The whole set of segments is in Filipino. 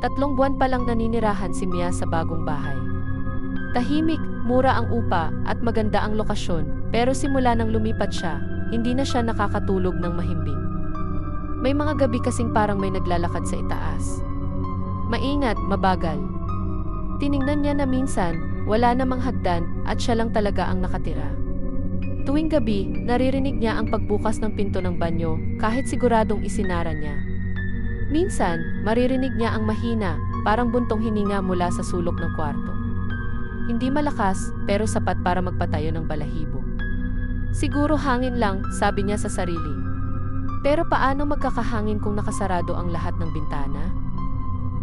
3 buwan pa lang naninirahan si Mia sa bagong bahay. Tahimik, mura ang upa, at maganda ang lokasyon, pero simula nang lumipat siya, hindi na siya nakakatulog ng mahimbing. May mga gabi kasing parang may naglalakad sa itaas. Maingat, mabagal. Tiningnan niya na minsan, wala namang hagdan at siya lang talaga ang nakatira. Tuwing gabi, naririnig niya ang pagbukas ng pinto ng banyo kahit siguradong isinara niya. Minsan, maririnig niya ang mahina, parang buntong hininga mula sa sulok ng kwarto. Hindi malakas, pero sapat para magpatayo ng balahibo. Siguro hangin lang, sabi niya sa sarili. Pero paano magkakahangin kung nakasarado ang lahat ng bintana?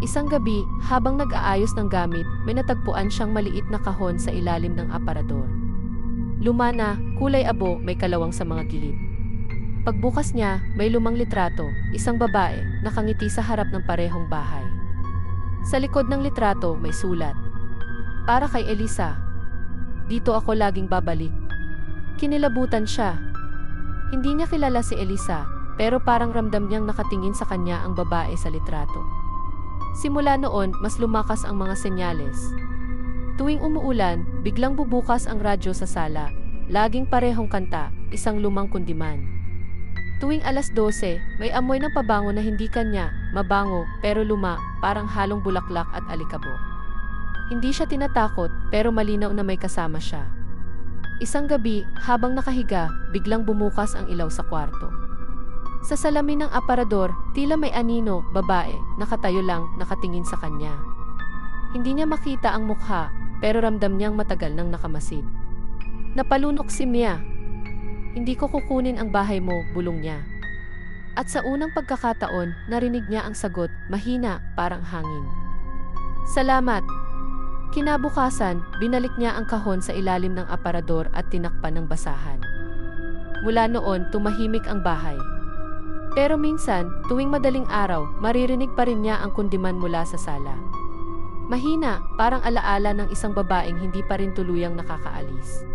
Isang gabi, habang nag-aayos ng gamit, may natagpuan siyang maliit na kahon sa ilalim ng aparador. Luma na, kulay abo, may kalawang sa mga gilid. Pagbukas niya, may lumang litrato, isang babae, nakangiti sa harap ng parehong bahay. Sa likod ng litrato, may sulat. Para kay Elisa. Dito ako laging babalik. Kinilabutan siya. Hindi niya kilala si Elisa, pero parang ramdam niyang nakatingin sa kanya ang babae sa litrato. Simula noon, mas lumakas ang mga senyales. Tuwing umuulan, biglang bubukas ang radyo sa sala. Laging parehong kanta, isang lumang kundiman. Tuwing alas 12, may amoy ng pabango na hindi kanya, mabango, pero luma, parang halong bulaklak at alikabok. Hindi siya tinatakot, pero malinaw na may kasama siya. Isang gabi, habang nakahiga, biglang bumukas ang ilaw sa kwarto. Sa salamin ng aparador, tila may anino, babae, nakatayo lang, nakatingin sa kanya. Hindi niya makita ang mukha, pero ramdam niyang matagal nang nakamasid. Napalunok si Mia. Hindi ko kukunin ang bahay mo, bulong niya. At sa unang pagkakataon, narinig niya ang sagot, mahina, parang hangin. Salamat. Kinabukasan, binalik niya ang kahon sa ilalim ng aparador at tinakpan ng basahan. Mula noon, tumahimik ang bahay. Pero minsan, tuwing madaling araw, maririnig pa rin niya ang kundiman mula sa sala. Mahina, parang alaala ng isang babaeng hindi pa rin tuluyang nakakaalis.